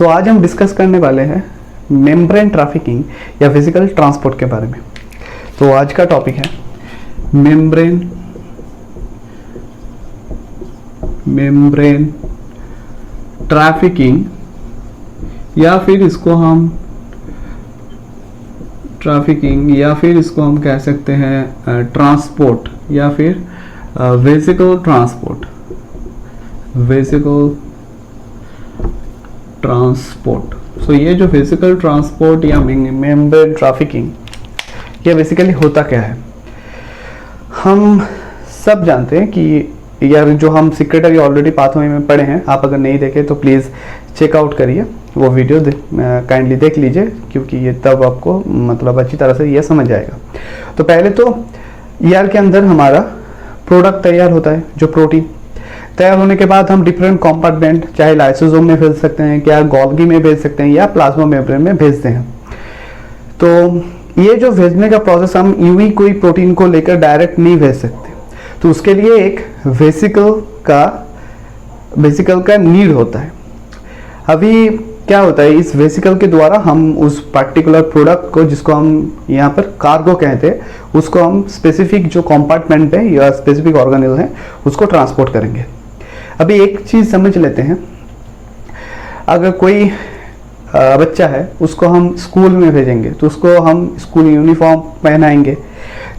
आज हम डिस्कस करने वाले हैं मेम्ब्रेन ट्रैफिकिंग या फिजिकल ट्रांसपोर्ट के बारे में। तो आज का टॉपिक है मेम्ब्रेन ट्रैफिकिंग या फिर इसको हम कह सकते हैं ट्रांसपोर्ट या फिर वेसिकल ट्रांसपोर्ट। सो ये जो फिजिकल ट्रांसपोर्ट या मेम्ब्रेन ट्रैफिकिंग ये बेसिकली होता क्या है, हम सब जानते हैं कि यार जो हम सेक्रेटरी ऑलरेडी पाथवे में पढ़े हैं, आप अगर नहीं देखे तो प्लीज़ चेकआउट करिए वो वीडियो, काइंडली देख लीजिए क्योंकि ये तब आपको मतलब अच्छी तरह से ये समझ आएगा। तो पहले तो ईआर के अंदर हमारा प्रोडक्ट तैयार होता है, जो प्रोटीन तैयार होने के बाद हम डिफरेंट कंपार्टमेंट चाहे लाइसोसोम में भेज सकते हैं, क्या गोल्गी में भेज सकते हैं या प्लाज्मा मेम्ब्रेन में भेजते हैं। तो ये जो भेजने का प्रोसेस हम यूं ही कोई प्रोटीन को लेकर डायरेक्ट नहीं भेज सकते, तो उसके लिए एक वेसिकल का नीड होता है। अभी क्या होता है, इस वेसिकल के द्वारा हम उस पर्टिकुलर प्रोडक्ट को, जिसको हम यहाँ पर कार्गो कहते हैं, उसको हम स्पेसिफिक जो कंपार्टमेंट है या स्पेसिफिक ऑर्गेनेल है उसको ट्रांसपोर्ट करेंगे। अभी एक चीज़ समझ लेते हैं, अगर कोई बच्चा है उसको हम स्कूल में भेजेंगे तो उसको हम स्कूल यूनिफॉर्म पहनाएंगे।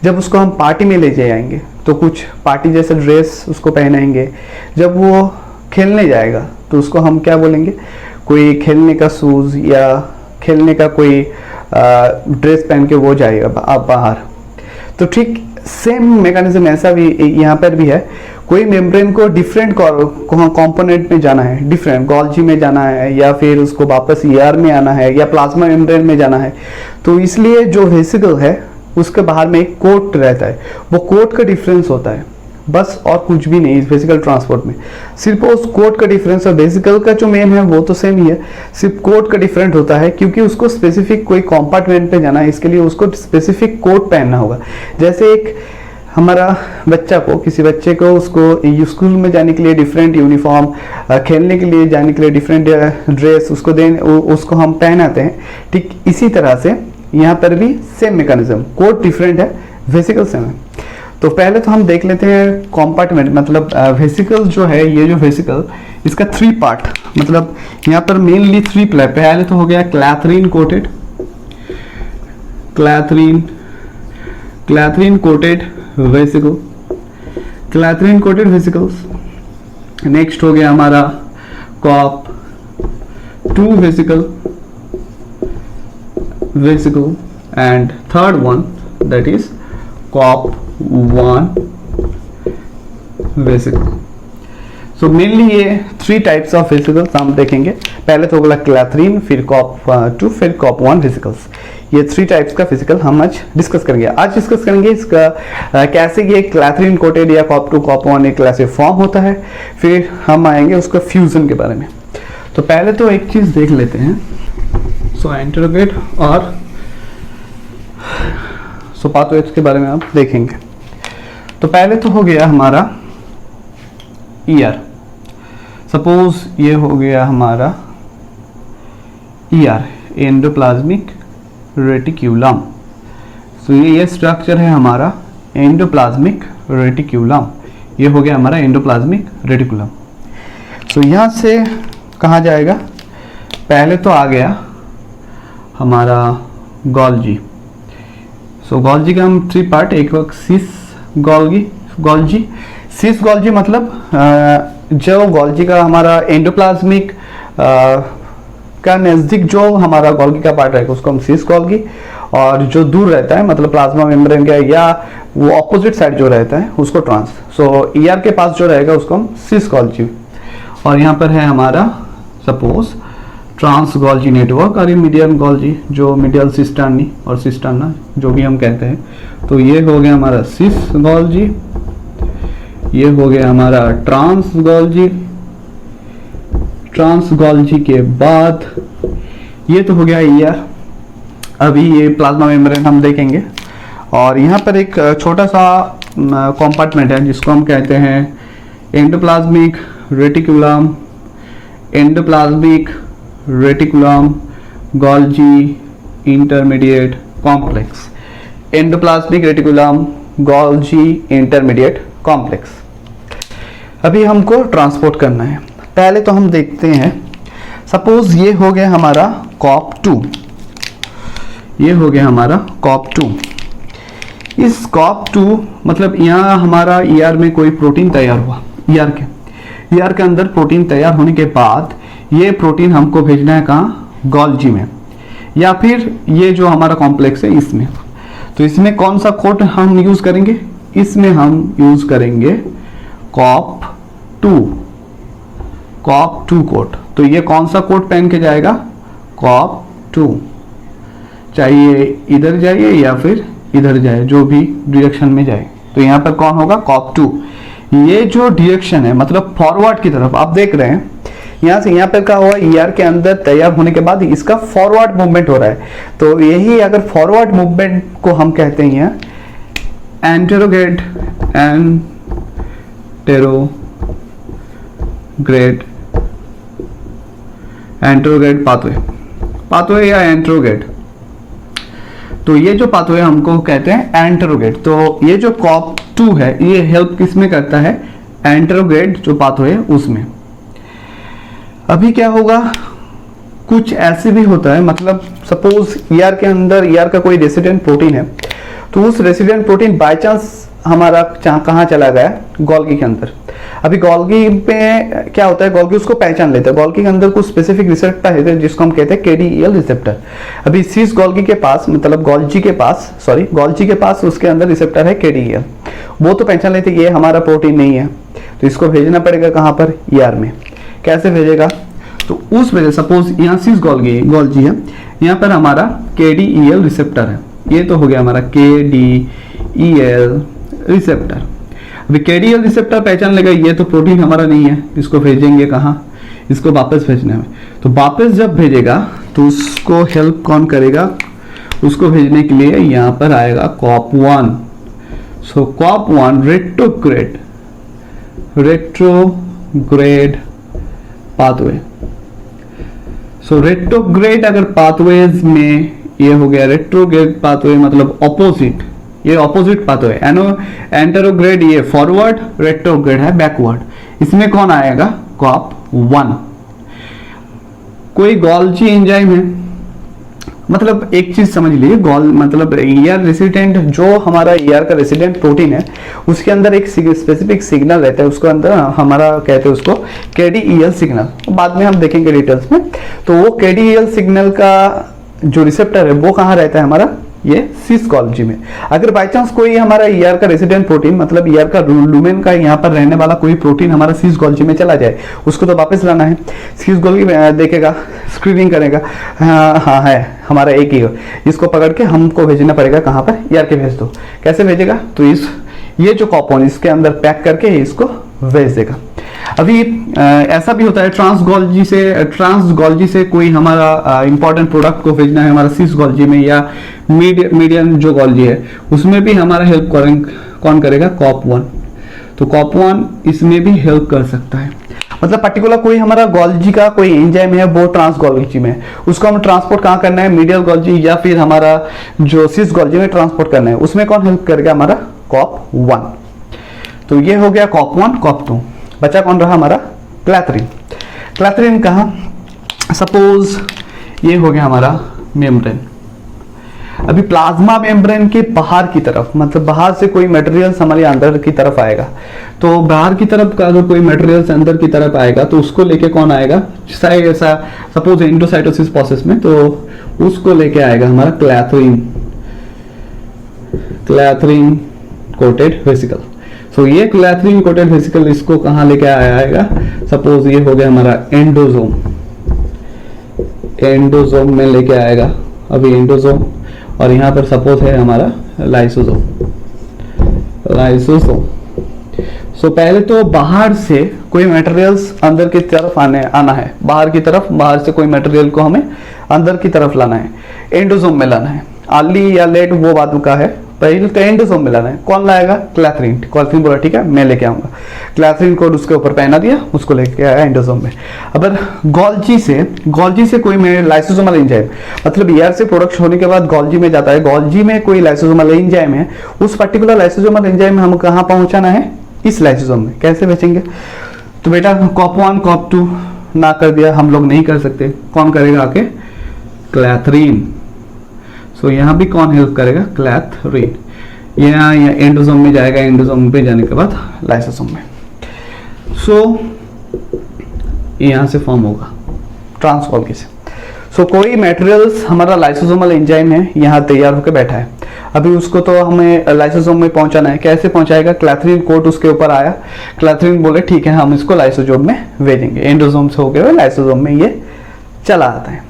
जब उसको हम पार्टी में ले जाएंगे तो कुछ पार्टी जैसा ड्रेस उसको पहनाएंगे। जब वो खेलने जाएगा तो उसको हम क्या बोलेंगे, कोई खेलने का शूज़ या खेलने का कोई ड्रेस पहन के वो जाएगा आप बाहर। तो ठीक सेम मैकेनिज्म ऐसा भी यहाँ पर भी है, कोई मेम्ब्रेन को डिफरेंट कंपोनेंट में जाना है, डिफरेंट गोल्जी में जाना है या फिर उसको वापस ईआर में आना है या प्लाज्मा मेम्ब्रेन में जाना है, तो इसलिए जो वेसिकल है उसके बाहर में एक कोट रहता है, वो कोट का डिफरेंस होता है बस, और कुछ भी नहीं। इस वेसिकल ट्रांसपोर्ट में सिर्फ उस कोट का डिफरेंस है, वेसिकल का जो मेन है वो तो सेम ही है, सिर्फ कोट का डिफरेंट होता है क्योंकि उसको स्पेसिफिक कोई कंपार्टमेंट पे जाना है, इसके लिए उसको स्पेसिफिक कोट पहनना होगा। जैसे एक हमारा बच्चा को, किसी बच्चे को उसको स्कूल में जाने के लिए डिफरेंट यूनिफॉर्म, खेलने के लिए जाने के लिए डिफरेंट ड्रेस उसको हम पहनाते हैं, ठीक इसी तरह से यहाँ पर भी सेम मैकेनिज्म, कोड डिफरेंट है, वेसिकल सेम है। तो पहले तो हम देख लेते हैं कंपार्टमेंट, मतलब वेसिकल जो है, ये जो वेसिकल इसका 3 पार्ट, मतलब यहाँ पर मेनली 3 प्लेट। पहले तो हो गया क्लैथरीन कोटेड वेसिकल्स। नेक्स्ट हो गया हमारा COP 2 vesicle and third one that is COP 1 vesicle. So mainly ये 3 टाइप्स ऑफ वेसिकल्स हम देखेंगे। पहले तो बोला क्लैथरीन, फिर कॉप 2, फिर कॉप 1 वेसिकल्स। ये 3 टाइप्स का फिजिकल हम आज डिस्कस करेंगे। आज डिस्कस करेंगे इसका कैसे ये क्लैथरीन कोटेड या कॉप 2 कॉप 1 एक कैसे फॉर्म होता है, फिर हम आएंगे उसका फ्यूजन के बारे में। तो पहले तो एक चीज देख लेते हैं, सो इंटरोगेट और पाथवेज के बारे में आप देखेंगे। तो पहले तो हो गया हमारा ईआर, सपोज ये हो गया हमारा ईआर, एंडोप्लाज्मिक रेटिक्यूलम। सो ये स्ट्रक्चर है हमारा एंडोप्लाज्मिक रेटिक्यूलम, ये हो गया हमारा एंडोप्लाज्मिक रेटिकुलम। सो यहाँ से कहाँ जाएगा, पहले तो आ गया हमारा गोल्जी। सो गोल्जी का हम 3 पार्ट, एक वक्त सिस गोल्जी मतलब जो गोल्जी का हमारा एंडोप्लाज्मिक का नज़दीक जो हमारा गोल्गी का पार्ट रहेगा उसको हम सिस गोल्गी, और जो दूर रहता है मतलब प्लाज्मा मेम्ब्रेन का या वो ऑपोजिट साइड जो रहता है उसको ट्रांस। सो ईआर के पास जो रहेगा उसको हम सिस गोल्जी, और यहाँ पर है हमारा सपोज ट्रांस गोल्जी नेटवर्क और ये मीडियम गोल्जी, जो मीडियल सिस्टर्नी और सिस्टर्ना जो भी हम कहते हैं। तो ये हो गया हमारा सिस गोल्जी, ये हो गया हमारा ट्रांस गोल्जी के बाद ये तो हो गया ईआर। अभी ये प्लाज्मा मेम्ब्रेन हम देखेंगे, और यहाँ पर एक छोटा सा कंपार्टमेंट है जिसको हम कहते हैं endoplasmic reticulum, endoplasmic reticulum Golgi intermediate complex, endoplasmic reticulum Golgi intermediate complex. अभी हमको ट्रांसपोर्ट करना है। पहले तो हम देखते हैं, सपोज ये हो गया हमारा COP2, ये हो गया हमारा COP2। इस COP2 मतलब यहाँ हमारा ER में कोई प्रोटीन तैयार हुआ, ER के अंदर प्रोटीन तैयार होने के बाद ये प्रोटीन हमको भेजना है कहाँ, गोल्जी में, या फिर ये जो हमारा कॉम्प्लेक्स है इसमें। तो इसमें कौन सा कोड हम यूज करेंगे, इसमें हम यूज करेंगे COP2 कोड। तो ये कौन सा कोड पहन के जाएगा, COP2, चाहिए इधर जाइए या फिर इधर जाए, जो भी डायरेक्शन में जाए। तो यहाँ पर कौन होगा, COP2। ये जो डायरेक्शन है मतलब फॉरवर्ड की तरफ, आप देख रहे हैं यहाँ से यहाँ पर क्या हुआ, ER के अंदर तैयार होने के बाद इसका फॉरवर्ड मूवमेंट हो रहा है। तो यही अगर फॉरवर्ड मूवमेंट को हम कहते हैं एंटेरोग्रेड पाथवे या एंटेरोग्रेड। तो ये जो पाथवे हमको कहते हैं एंटेरोग्रेड। तो ये जो COP2 है ये हेल्प किसमें करता है, एंटेरोग्रेड जो पाथवे है उसमें। अभी क्या होगा, कुछ ऐसे भी होता है, मतलब सपोज ER के अंदर ER का कोई रेसिडेंट प्रोटीन है, तो उस रेसिडेंट प्रोटीन बाय चांस हमारा कहाँ चला गया, गोल्गी के अंदर। अभी गोल्गी पे क्या होता है, गोल्गी उसको पहचान लेता है। गोल्गी के अंदर कुछ स्पेसिफिक रिसेप्टर है जिसको हम कहते हैं KDEL रिसेप्टर। अभी सीस गोल्गी के पास मतलब गोल्जी के पास उसके अंदर रिसेप्टर है KDEL। वो तो पहचान लेते ये हमारा प्रोटीन नहीं है, तो इसको भेजना पड़ेगा कहाँ पर, ER में। कैसे भेजेगा, तो उस वजह सपोज यहाँ सीस गोल्जी है, यहाँ पर हमारा KDEL रिसेप्टर है। ये तो हो गया हमारा KDEL रिसेप्टर। अभी KDEL रिसेप्टर पहचान लेगा ये तो प्रोटीन हमारा नहीं है, इसको भेजेंगे कहाँ, इसको वापस भेजने में। तो वापस जब भेजेगा तो उसको हेल्प कौन करेगा, उसको भेजने के लिए यहाँ पर आएगा COP1। सो COP1 रेट्रोग्रेड पाथवे। सो रेट्रोग्रेड अगर पाथवेज में ये हो गया रेट्रोग्रेड पाथवे मतलब ऑपोजिट, ये ऑपोजिट पाथवे। एंटेरोग्रेड ये फॉरवर्ड, रेट्रोग्रेड है बैकवर्ड। इसमें कौन आएगा, COP1। कोई गोल्जी एंजाइम है, मतलब एक चीज समझ लीजिए, मतलब ER रेसिडेंट जो हमारा ER का रेसिडेंट प्रोटीन है उसके अंदर एक स्पेसिफिक सिग्नल रहता है, उसको अंदर हमारा कहते हैं उसको KDEL सिग्नल। बाद में हम देखेंगे डिटेल्स में। तो वो KDEL सिग्नल का जो रिसेप्टर है वो कहाँ रहता है हमारा, ये सिस गोल्जी में। अगर बाय चांस कोई हमारा ER का रेसिडेंट प्रोटीन मतलब ER का लुमेन का यहाँ पर रहने वाला कोई प्रोटीन हमारा सिस गोल्जी में चला जाए, उसको तो वापस लाना है। सिस गोल्जी देखेगा, स्क्रीनिंग करेगा, हाँ है हमारा एक ही, इसको पकड़ के हमको भेजना पड़ेगा कहाँ पर, ER के भेज दो। कैसे भेजेगा, तो ये जो कॉपन इसके अंदर पैक करके इसको भेज देगा। अभी ऐसा भी होता है ट्रांस गोल्जी से कोई हमारा इंपॉर्टेंट प्रोडक्ट को भेजना है हमारा सिस गोल्जी में, या मीडियम जो गोल्जी है उसमें भी हमारा हेल्प कौन करेगा, COP1। तो COP1 इसमें भी हेल्प कर सकता है। मतलब पर्टिकुलर कोई हमारा गोल्जी का कोई एंजाइम है वो ट्रांस गोल्जी में, उसको हम ट्रांसपोर्ट कहाँ करना है, मीडियल गोल्जी या फिर हमारा जो सिस गोल्जी में ट्रांसपोर्ट करना है, उसमें कौन हेल्प करेगा, हमारा COP1। तो ये हो गया COP1 COP2। बचा कौन रहा हमारा, क्लैथरीन कहाँ, सपोज ये हो गया हमारा मेम्ब्रेन। अभी प्लाज्मा मेम्ब्रेन के बाहर की तरफ, मतलब बाहर से कोई मटेरियल हमारे अंदर की तरफ आएगा, तो बाहर की तरफ का अगर कोई मटेरियल अंदर की तरफ आएगा तो उसको लेके कौन आएगा, सपोज एंडोसाइटोसिस प्रोसेस में, तो उसको लेके आएगा हमारा क्लैथरीन कोटेड वेसिकल। सो ये क्लैथरीन कोटेड वेसिकल इसको कहाँ लेके आएगा, सपोज ये हो गया हमारा एंडोजोम में लेके आएगा। अभी एंडोजोम और यहाँ पर सपोज है हमारा लाइसोसोम। सो पहले तो बाहर से कोई मटेरियल्स अंदर की तरफ आना है, बाहर से कोई मटेरियल को हमें अंदर की तरफ लाना है, एंडोजोम में लाना है। अर्ली या लेट वो बात का है, पहले तो एंडोसोम में लाना है, कौन लाएगा? क्लैथरीन। क्लैथरीन बोला ठीक है मैं लेके आऊंगा, क्लैथरीन कोड उसके ऊपर पहना दिया, उसको लेके आया एंडोसोम में। अब गोल्जी से कोई मेरे लाइसोसोमल एंजाइम, मतलब ईआर से प्रोडक्ट होने के बाद गोल्जी में जाता है, गोल्जी में कोई लाइसोसोमल एंजाइम है, उस पर्टिकुलर लाइसोसोमल एंजाइम हम कहाँ पहुंचाना है? इस लाइसोसोम में। कैसे बेचेंगे? तो बेटा COP1 COP2 ना कर दिया, हम लोग नहीं कर सकते, कौन करेगा आके? क्लैथरीन। सो यहाँ भी कौन हेल्प करेगा? क्लैथरीन। यहाँ एंडोसोम में जाएगा, एंडोसोम पे जाने के बाद लाइसोसोम में। सो यहाँ से फॉर्म होगा ट्रांसकोल्गी से। सो कोई मटेरियल्स हमारा लाइसोसोमल एंजाइम है, यहाँ तैयार होकर बैठा है, अभी उसको तो हमें लाइसोसोम में पहुंचाना है। कैसे पहुंचाएगा? क्लैथरीन कोट उसके ऊपर आया, क्लैथरीन बोले ठीक है हम इसको लाइसोसोम में भेजेंगे, एंडोसोम से होकर हुए लाइसोसोम में ये चला आता है।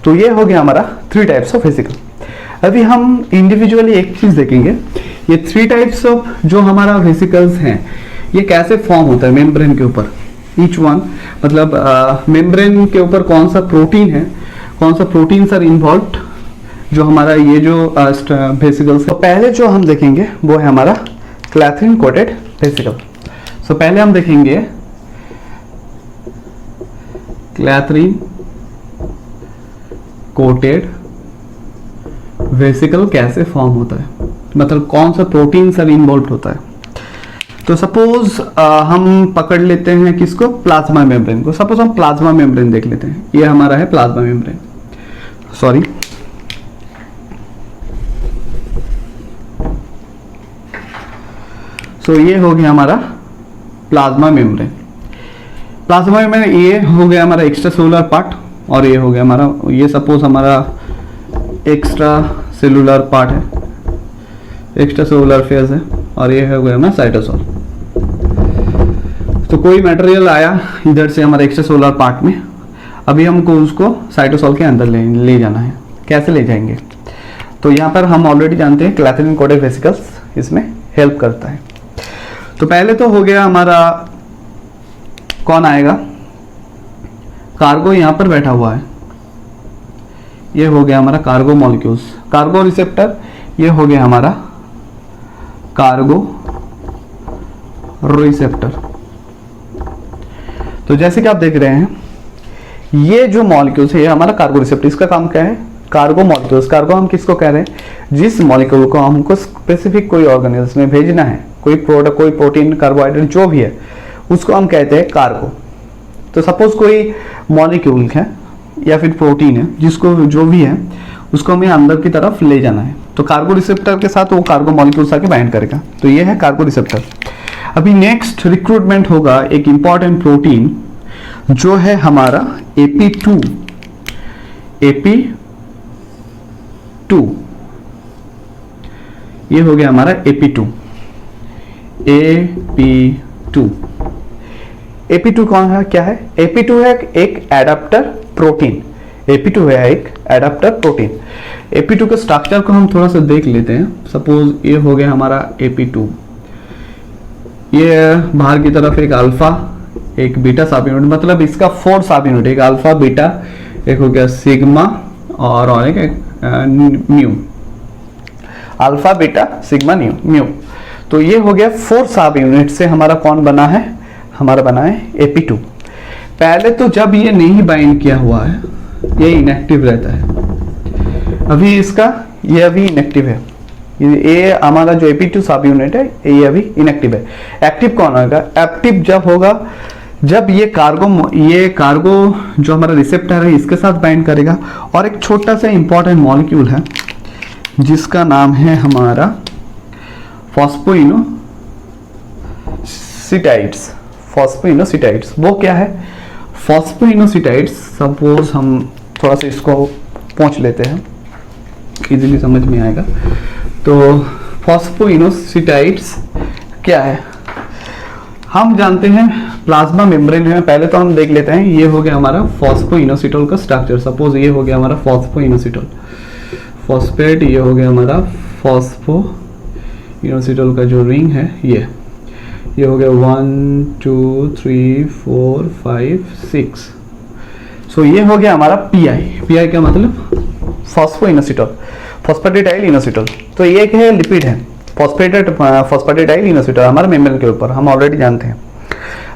तो ये हो गया हमारा 3 टाइप्स ऑफ वेसिकल। अभी हम इंडिविजुअली एक चीज देखेंगे, ये 3 टाइप्स ऑफ जो हमारा वेसिकल्स हैं ये कैसे फॉर्म होता है मेम्ब्रेन के ऊपर। ईच वन मतलब मेम्ब्रेन के ऊपर कौन सा प्रोटीन है, कौन सा प्रोटीन सर इन्वॉल्व जो हमारा ये जो वेसिकल्स। तो पहले जो हम देखेंगे वो है हमारा क्लैथरीन कोटेड वेसिकल। सो पहले हम देखेंगे क्लैथरीन कोटेड वेसिकल कैसे फॉर्म होता है, मतलब कौन सा प्रोटीन सर इन्वॉल्व होता है। तो सपोज हम पकड़ लेते हैं किसको? प्लाज्मा मेम्ब्रेन को। सपोज हम प्लाज्मा मेम्ब्रेन देख लेते हैं, ये हमारा है प्लाज्मा मेम्ब्रेन, सॉरी तो ये हो गया हमारा प्लाज्मा मेम्ब्रेन। प्लाज्मा मेम्ब्रेन ये हो गया हमारा एक्स्ट्रा सेलुलर पार्ट, और ये हो गया हमारा, ये सपोज हमारा एक्स्ट्रा सेलुलर पार्ट है, एक्स्ट्रा सेलुलर फेज है, और ये हो गया हमारा साइटोसोल। तो कोई मटेरियल आया इधर से हमारे एक्स्ट्रा सेलुलर पार्ट में, अभी हमको उसको साइटोसोल के अंदर ले जाना है। कैसे ले जाएंगे? तो यहाँ पर हम ऑलरेडी जानते हैं क्लैथरीन कोटेड वेसिकल्स इसमें हेल्प करता है। तो पहले तो हो गया हमारा, कौन आएगा? कार्गो यहाँ पर बैठा हुआ है, ये हो गया हमारा कार्गो मॉलिक्यूल्स, कार्गो रिसेप्टर, ये हो गया हमारा कार्गो रिसेप्टर। तो जैसे कि आप देख रहे हैं ये जो मॉलिक्यूल्स है ये हमारा कार्गो रिसेप्टर, इसका काम क्या है? Cargo molecules. कार्गो हम किसको कह रहे हैं? जिस मॉलिक्यूल को हमको स्पेसिफिक कोई ऑर्गेनिज्म में भेजना है, कोई प्रोडक्ट, कोई प्रोटीन, कार्बोहाइड्रेट जो भी है, उसको हम कहते हैं कार्गो। तो सपोज कोई मॉलिक्यूल है या फिर प्रोटीन है, जिसको जो भी है उसको हमें अंदर की तरफ ले जाना है, तो कार्गो रिसेप्टर के साथ वो कार्गो मॉलिक्यूल्स आके बाइंड करेगा। तो ये है कार्गो रिसेप्टर। अभी नेक्स्ट रिक्रूटमेंट होगा एक इंपॉर्टेंट प्रोटीन जो है हमारा AP2। AP2 ये हो गया हमारा AP2। AP2 कौन है? क्या है? AP2 है एक एडाप्टर प्रोटीन। AP2 है एक एडाप्टर प्रोटीन। AP2 के स्ट्रक्चर को हम थोड़ा सा देख लेते हैं। सपोज ये हो गया हमारा AP2, ये बाहर की तरफ एक अल्फा, एक बीटा सब यूनिट, मतलब इसका 4 सब यूनिट, एक अल्फा, बीटा, एक हो गया सिग्मा और एक mu, alpha, beta, sigma, mu. तो ये हो गया 4 सब यूनिट से हमारा कौन बना है? हमारा बना है AP2। पहले तो जब ये नहीं बाइंड किया हुआ है ये इनएक्टिव रहता है, अभी इसका ये अभी इनएक्टिव है, ये हमारा जो AP2 सब यूनिट है ये अभी इनएक्टिव है। एक्टिव कौन होगा? एक्टिव जब होगा जब ये कार्गो जो हमारा रिसेप्टर है इसके साथ बाइंड करेगा, और एक छोटा सा इंपॉर्टेंट मॉलिक्यूल है जिसका नाम है हमारा फॉस्फोइनोसिटाइड्स। फॉस्फोइनोसिटाइड्स वो क्या है? फॉस्फोइनोसिटाइड्स, सपोज हम थोड़ा सा इसको पहुंच लेते हैं, इजीली समझ में आएगा। तो फॉस्फोइनोसिटाइड्स क्या है? हम जानते हैं प्लाज्मा मेम्ब्रेन में, पहले तो हम देख लेते हैं, ये हो गया हमारा फॉस्फोइनोसिटोल का स्ट्रक्चर। सपोज ये हो गया हमारा फॉस्फोइनोसिटोल, फॉस्फेट, ये हो गया हमारा फॉस्फोइनोसिटोल का जो रिंग है ये हो गया 1 2 3 4 5 6। सो ये हो गया हमारा PI। PI का मतलब फॉस्फोइनोसिटोल। Phosphatidyl inositol. तो ये एक है लिपिड है, फॉस्फेटिडाइल इनोसिटोल हमारे मेम्ब्रेन के ऊपर, हम ऑलरेडी जानते हैं।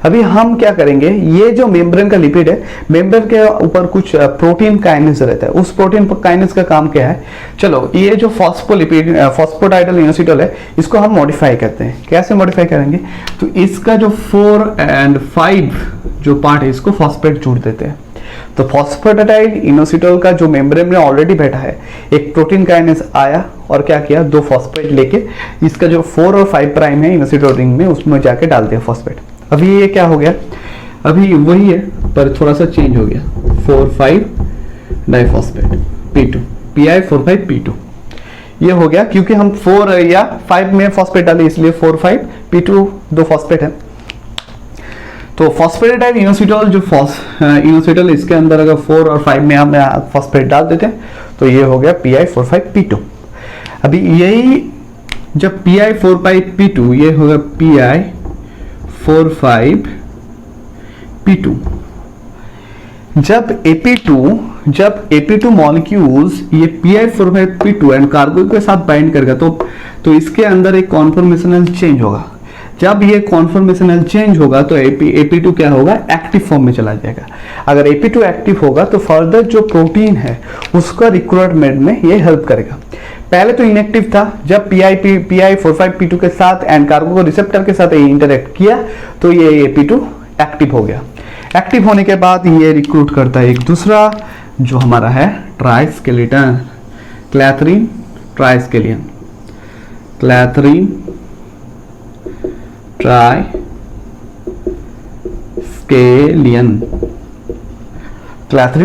अभी हम क्या करेंगे, ये जो मेम्ब्रेन का लिपिड है, मेम्ब्रेन के ऊपर कुछ प्रोटीन काइनेस रहता है, उस प्रोटीन काइनेस का काम क्या है, चलो ये जो फॉस्फोलिपिड फॉस्फेटिडाइल इनोसिटोल है, इसको हम मॉडिफाई करते हैं। कैसे मॉडिफाई करेंगे, तो इसका जो 4 और 5 जो पार्ट है, इसको फॉस्फेट जोड़ देते हैं। तो फॉस्फेटिडाइल इनोसिटोल का जो मेम्ब्रेन में ऑलरेडी बैठा है, एक प्रोटीन काइनेस आया और क्या किया, 2 फॉस्फेट लेके इसका जो 4 और 5 प्राइम है इनोसिटोल रिंग में, उसमें जाके डाल दिया फॉस्फेट। अभी ये क्या हो गया, अभी वही है पर थोड़ा सा चेंज हो गया, 4,5 डाइफॉस्फेट P2, Pi4,5P2 ये हो गया, क्योंकि हम 4 या 5 में फॉस्फेट डाले, इसलिए 4,5P2 2 फॉस्फेट है। तो फॉस्फेटिडाइल इनोसिटोल जो इनोसिटोल, इसके अंदर अगर 4 और 5 में हम फॉस्फेट डाल देते हैं तो ये हो गया Pi4,5P2। अभी यही जब Pi4,5P2 ये होगा Pi4,5P2, जब AP2 मॉलिक्यूल्स ये Pi4,5P2 एंड कार्गो के साथ बाइंड करेगा तो इसके अंदर एक कॉन्फॉर्मेशनल चेंज होगा। जब ये कॉन्फॉर्मेशनल चेंज होगा तो AP2 क्या होगा, एक्टिव फॉर्म में चला जाएगा। अगर AP2 एक्टिव होगा तो फर्दर जो प्रोटीन है उसका रिक्रूटमेंट में ये हेल्प करेगा। पहले तो इनएक्टिव था, जब Pi4,5P2 के साथ एंड कार्गो को रिसेप्टर के साथ ये इंटरेक्ट किया तो ये AP2 एक्टिव हो गया। एक्टिव होने के बाद ये रिक्रूट करता है एक दूसरा जो हमारा है ट्राइस्केलेटन, क्लैथरीन ट्राइस्केलियन, क्लैथरीन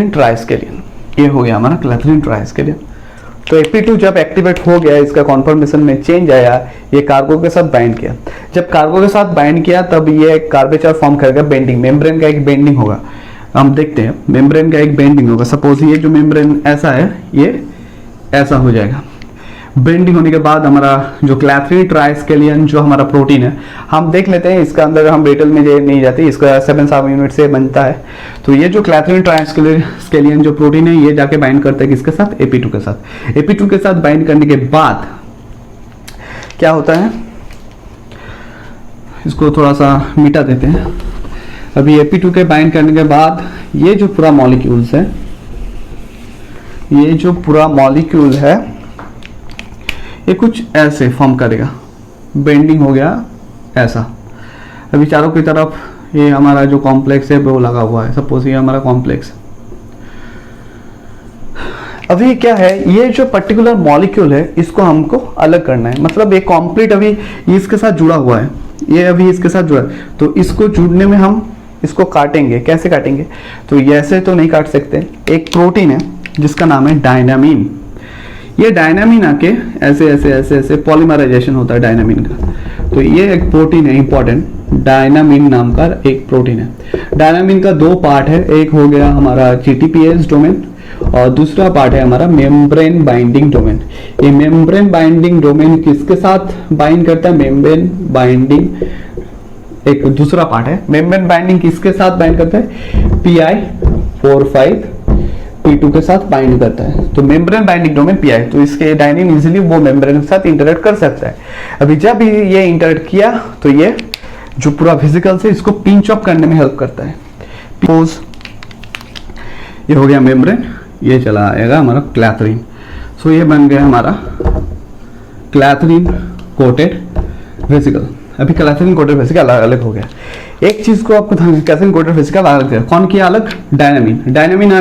ट्राइस्केलियन, ये हो गया हमारा क्लैथरीन ट्राइस्केलियन। तो AP2 जब एक्टिवेट हो गया, इसका कॉन्फॉर्मेशन में चेंज आया, ये कार्गो के साथ बाइंड किया। जब कार्गो के साथ बाइंड किया तब ये कार्बेचर फॉर्म करेगा, बेंडिंग, मेम्ब्रेन का एक बेंडिंग होगा। हम देखते हैं मेम्ब्रेन का एक बेंडिंग होगा। सपोज ये जो मेम्ब्रेन ऐसा है, ये ऐसा हो जाएगा। बेंडिंग होने के बाद हमारा जो क्लैथरीन ट्राइस्केलियन जो हमारा प्रोटीन है, हम देख लेते हैं, इसका अंदर हम डिटेल में नहीं जाते, इसका 7 सब यूनिट से बनता है। तो ये जो क्लैथरीन ट्राइस्केलियन जो प्रोटीन है, ये जाके बाइंड करता है किसके साथ, AP2 के साथ। AP2 के साथ बाइंड करने के बाद क्या होता है, इसको थोड़ा सा मिटा देते हैं। अभी AP2 के बाइंड करने के बाद ये जो पूरा मॉलिक्यूल्स है, ये जो पूरा मॉलिक्यूल है, ये कुछ ऐसे फॉर्म करेगा, बेंडिंग हो गया ऐसा। अभी चारों की तरफ ये हमारा जो कॉम्प्लेक्स है वो लगा हुआ है, सपोज ये हमारा कॉम्प्लेक्स। अभी क्या है, ये जो पर्टिकुलर मॉलिक्यूल है इसको हमको अलग करना है, मतलब ये कंप्लीट अभी इसके साथ जुड़ा हुआ है, ये अभी इसके साथ जुड़ा है। तो इसको जुड़ने में हम इसको काटेंगे। कैसे काटेंगे, तो ये ऐसे तो नहीं काट सकते। एक प्रोटीन है जिसका नाम है डायनामीन। ये डायनामीन आके ऐसे ऐसे ऐसे ऐसे पॉलीमराइजेशन होता है डायनामीन का। तो ये एक प्रोटीन है इंपॉर्टेंट, डायनामीन नाम का एक प्रोटीन है। डायनामीन का 2 पार्ट है, एक हो गया हमारा GTPase डोमेन और दूसरा पार्ट है हमारा मेम्ब्रेन बाइंडिंग डोमेन। ये मेम्ब्रेन बाइंडिंग डोमेन किसके साथ बाइंड करता है, मेम्ब्रेन बाइंडिंग एक दूसरा पार्ट है। मेम्ब्रेन बाइंडिंग किसके साथ बाइंड करता है, Pi4,5P2 के साथ बाइंड करता है। तो मेम्ब्रेन बाइंडिंग डोमेन Pi, तो इसके डायनिन इजीली वो मेम्ब्रेन के साथ इंटरेक्ट कर सकता है। अभी जब ये इंटरेक्ट किया तो ये जो पूरा फिजिकल से इसको पिंच ऑफ करने में हेल्प करता है। सपोज ये हो गया मेम्ब्रेन, ये चला आएगा हमारा क्लैथरीन। सो ये बन गया हमारा क्लैथरीन कोटेड वेसिकल। अभी क्लैथरीन कोटेड वेसिकल अलग अलग हो गया। एक चीज को आपको क्लैथरीन कोटेड वेसिकल अलग है, कौन किया अलग, डायनामीन।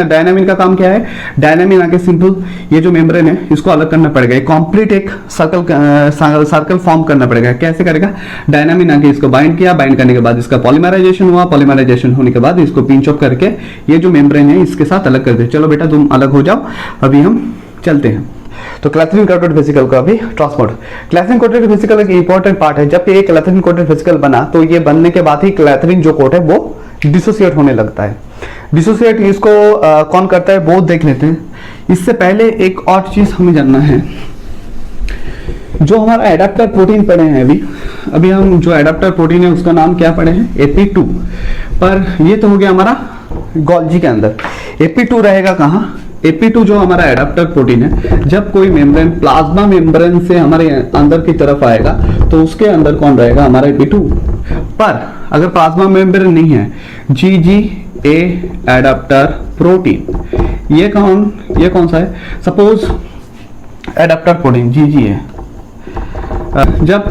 डायनामीन का काम क्या है, डायनामीन आके सिंपल ये जो मेम्ब्रेन है इसको अलग करना पड़ेगा, कंप्लीट एक सर्कल फॉर्म करना पड़ेगा। कैसे करेगा, डायनामीन आके इसको बाइंड किया, बाइंड करने के बाद इसका पॉलीमराइजेशन हुआ, पॉलीमराइजेशन होने के बाद इसको पिंच ऑफ करके ये जो मेम्ब्रेन है इसके साथ अलग कर दे। चलो बेटा तुम अलग हो जाओ, अभी हम चलते हैं। तो क्लैथरीन कोटेड वेसिकल का अभी ट्रांसपोर्ट। क्लैथरीन कोटेड वेसिकल एक इंपॉर्टेंट पार्ट है। जब ये क्लैथरीन कोटेड वेसिकल बना तो ये बनने के बाद ही क्लैथरीन जो कोट है वो डिसोसिएट होने लगता है। डिसोसिएट इसको कौन करता है वो देख लेते हैं। इससे पहले एक और चीज हमें जानना है, जो हमारा एडाप्टर प्रोटीन पढ़े हैं अभी हम जो एडाप्टर प्रोटीन है उसका नाम क्या पढ़े हैं, AP2। पर ये तो हो गया हमारा गोल्जी के अंदर। AP2 रहेगा कहाँ, AP2 जो हमारा एडाप्टर प्रोटीन है, जब कोई मेम्ब्रेन प्लाज्मा मेम्ब्रेन से हमारे अंदर की तरफ आएगा तो उसके अंदर कौन रहेगा, हमारा AP2। पर अगर प्लाज्मा मेम्ब्रेन नहीं है, GGA एडाप्टर प्रोटीन, ये कौन सा है, सपोज एडाप्टर प्रोटीन GGA, जब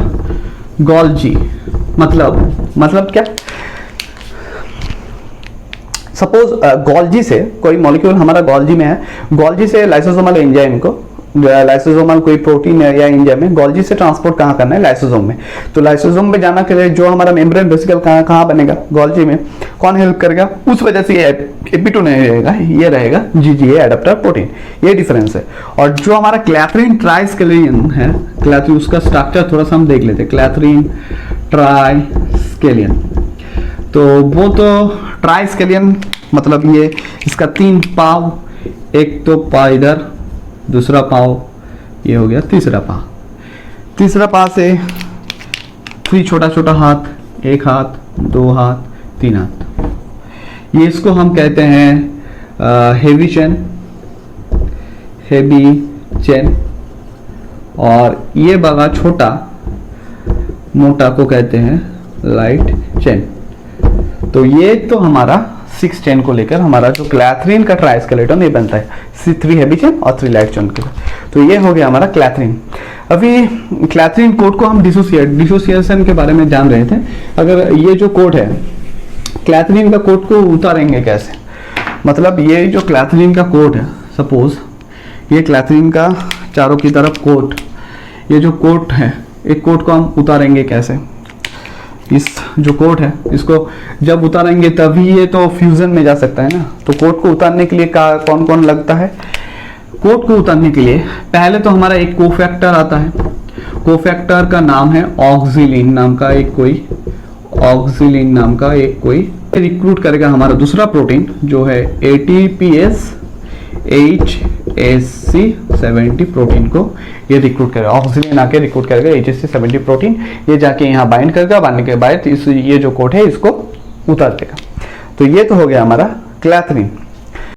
गोल्जी मतलब क्या, सपोज गोल्जी से कोई मॉलिक्यूल हमारा गोल्जी में है, गोल्जी से लाइसोसोमल एंजाइम को, लाइसोसोमल कोई प्रोटीन है या एंजाइम है, गोल्जी से ट्रांसपोर्ट कहाँ करना है, लाइसोसोम में। तो लाइसोसोम में जाना के लिए जो हमारा मेम्ब्रेन वेसिकल कहाँ बनेगा, गोल्जी में। कौन हेल्प करेगा, उस वजह से ये AP2 नहीं रहेगा, ये रहेगा GGA एडाप्टर प्रोटीन। ये डिफरेंस है। और जो हमारा क्लैथरीन ट्राइस्केलियन है, क्लैथरीन उसका स्ट्रक्चर थोड़ा सा हम देख लेते हैं। क्लैथरीन ट्राइस्केलियन, तो वो तो ट्राइस्केलियन मतलब ये इसका 3 पाव, एक तो पाव इधर, दूसरा पाव ये हो गया, तीसरा पाव से 3 छोटा हाथ, 1 हाथ, 2 हाथ, 3 हाथ, ये इसको हम कहते हैं हेवी चेन। और ये बड़ा छोटा मोटा को कहते हैं लाइट चेन। तो ये तो हमारा 6 चेन को लेकर हमारा जो क्लैथरीन का ट्राइस्केलेटन ये बनता है, 3 हेवी चेन और 3 लाइट चेन के। तो ये हो गया हमारा क्लैथरीन। अभी क्लैथरीन कोड को हम डिसोसिएशन के बारे में जान रहे थे। अगर ये जो कोड है क्लैथरीन का कोड को उतारेंगे कैसे, मतलब ये जो क्लैथरीन का कोड है, सपोज ये क्लैथरीन का चारों की तरफ कोड, ये जो कोड है, एक कोड को हम उतारेंगे कैसे, इस जो कोड है इसको जब उतारेंगे तभी ये तो फ्यूजन में जा सकता है ना। तो कोड को उतारने के लिए कौन कौन लगता है, कोड को उतारने के लिए पहले तो हमारा एक कोफैक्टर आता है। कोफैक्टर का नाम है ऑक्सिलिन नाम का एक कोई रिक्रूट करेगा हमारा दूसरा प्रोटीन जो है ATPase HSC70 प्रोटीन को ये रिक्रूट करेगा। ऑक्सिलिन आके रिक्रूट करेगा HSC70 प्रोटीन, ये जाके यहाँ बाइंड करेगा, बांधने के बाद ये जो कोड है इसको उतार देगा। तो ये तो हो गया हमारा क्लैथरीन।